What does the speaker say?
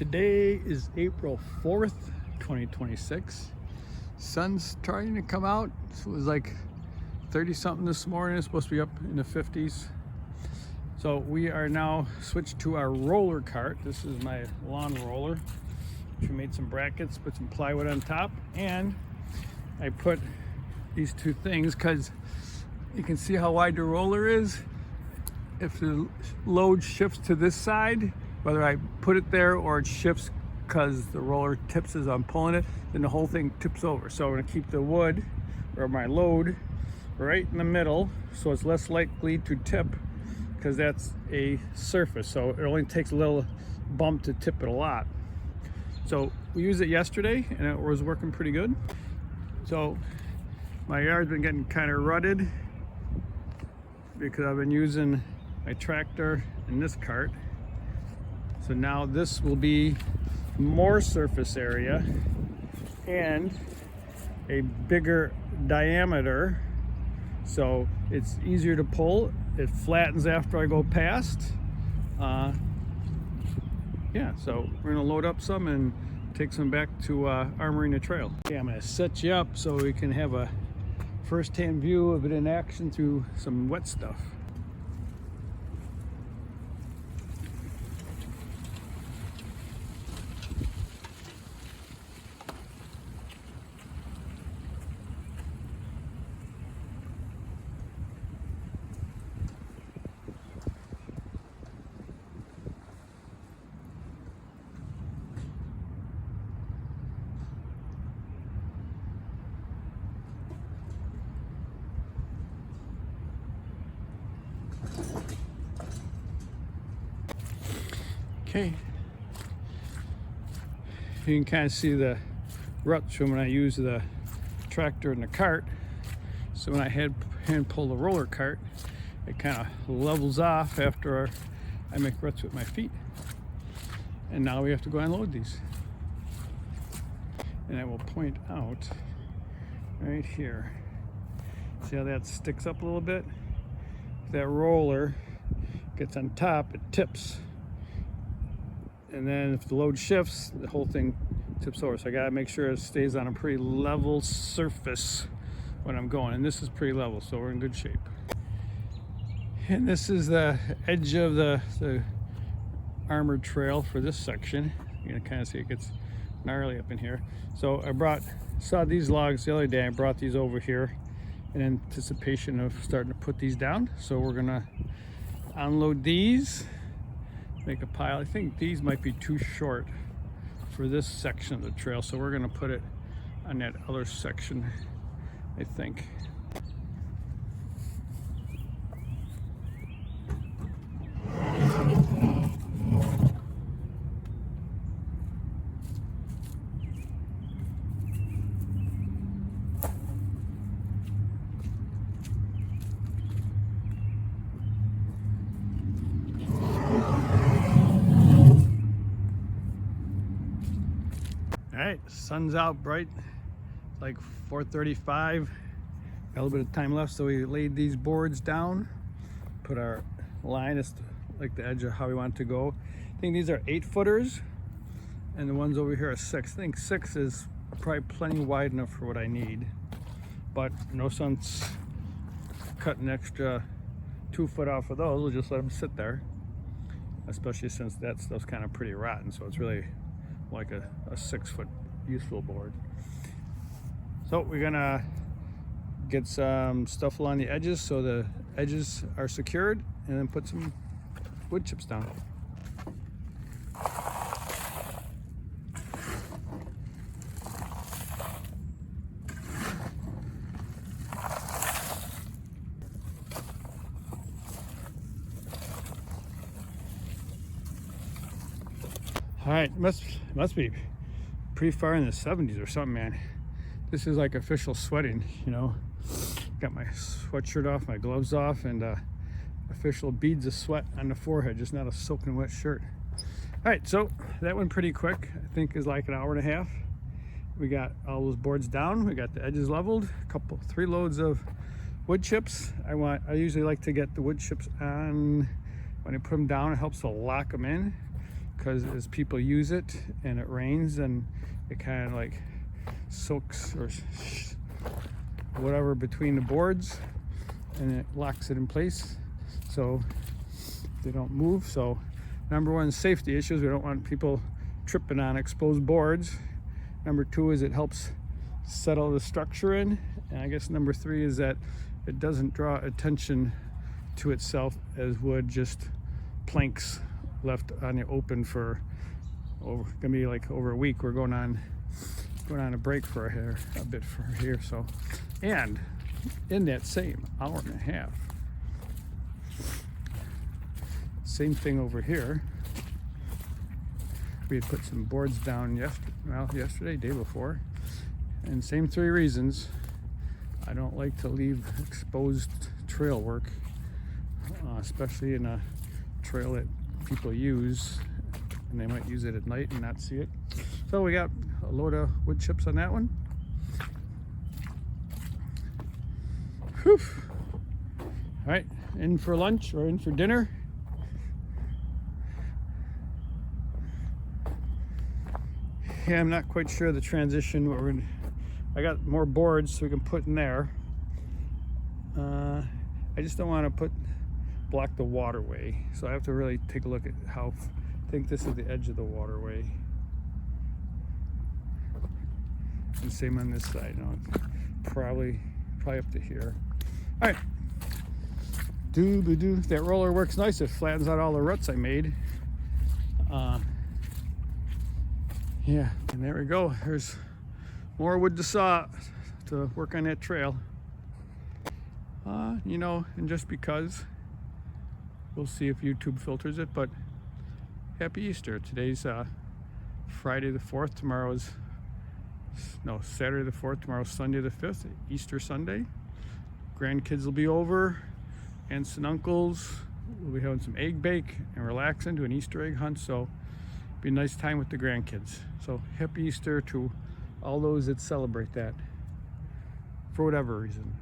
Today is April 4th, 2026. Sun's starting to come out. It was like 30 something this morning. It's supposed to be up in the 50s. So we are now switched to our roller cart. This is my lawn roller. We made some brackets, put some plywood on top, and I put these two things because you can see how wide the roller is. If the load shifts to this side, whether I put it there or it shifts because the roller tips as I'm pulling it, then the whole thing tips over. So I'm gonna keep the wood or my load right in the middle so it's less likely to tip because that's a surface. So it only takes a little bump to tip it a lot. So we used it yesterday and it was working pretty good. So my yard's been getting kind of rutted because I've been using my tractor and this cart. So now this will be more surface area and a bigger diameter. So it's easier to pull. It flattens after I go past. Yeah, so we're gonna load up some and take some back to armoring the trail. Okay, I'm gonna set you up so we can have a first-hand view of it in action through some wet stuff. Okay, you can kind of see the ruts from when I use the tractor and the cart. So when I hand pull the roller cart, it kind of levels off after I make ruts with my feet. And now we have to go unload these. And I will point out right here. See how that sticks up a little bit? If that roller gets on top, it tips. And then if the load shifts, the whole thing tips over. So I gotta make sure it stays on a pretty level surface when I'm going. And this is pretty level, so we're in good shape. And this is the edge of the armored trail for this section. You can kind of see it gets gnarly up in here. So I saw these logs the other day. I brought these over here in anticipation of starting to put these down. So we're gonna unload these, make a pile. I think these might be too short for this section of the trail, so we're gonna put it on that other section, I think. All right, sun's out bright. It's like 4:35. Got a little bit of time left, so we laid these boards down, put our line as like the edge of how we want it to go. I think these are 8-footers, and the ones over here are 6. I think 6 is probably plenty wide enough for what I need, but no sense cutting extra 2 foot off of those. We'll just let them sit there, especially since that stuff's kind of pretty rotten, so it's really like a 6-foot useful board. So we're gonna get some stuff along the edges so the edges are secured, and then put some wood chips down. All right, must be pretty far in the 70s or something, man. This is like official sweating, you know. Got my sweatshirt off, my gloves off, and official beads of sweat on the forehead, just not a soaking wet shirt. All right, so that went pretty quick. I think is like an hour and a half. We got all those boards down. We got the edges leveled. 3 loads of wood chips. I usually like to get the wood chips on when I put them down. It helps to lock them in. because as people use it and it rains, and it kind of like soaks or whatever between the boards, and it locks it in place so they don't move. So number one, safety issues. We don't want people tripping on exposed boards. Number two is it helps settle the structure in. And I guess number three is that it doesn't draw attention to itself as would just planks left on the open for gonna be like over a week. We're going on a break for a bit for here. So, and in that same hour and a half, same thing over here. We had put some boards down yesterday, day before, and same three reasons. I don't like to leave exposed trail work, especially in a trail that people use, and they might use it at night and not see it. So we got a load of wood chips on that one. Whew. All right, in for lunch or in for dinner. Yeah, I'm not quite sure the transition. I got more boards so we can put in there. I just don't want to block the waterway, so I have to really take a look at how. I think this is the edge of the waterway. And same on this side. No, probably up to here. All right. Doo-ba-doo. That roller works nice. It flattens out all the ruts I made. Yeah, and there we go. There's more wood to saw to work on that trail. You know, and just because, we'll see if YouTube filters it, but happy Easter. Today's Friday the 4th. Saturday the 4th. Tomorrow's Sunday the 5th, Easter Sunday. Grandkids will be over, aunts and uncles. We'll be having some egg bake and relaxing, do an Easter egg hunt. So be a nice time with the grandkids. So happy Easter to all those that celebrate that for whatever reason.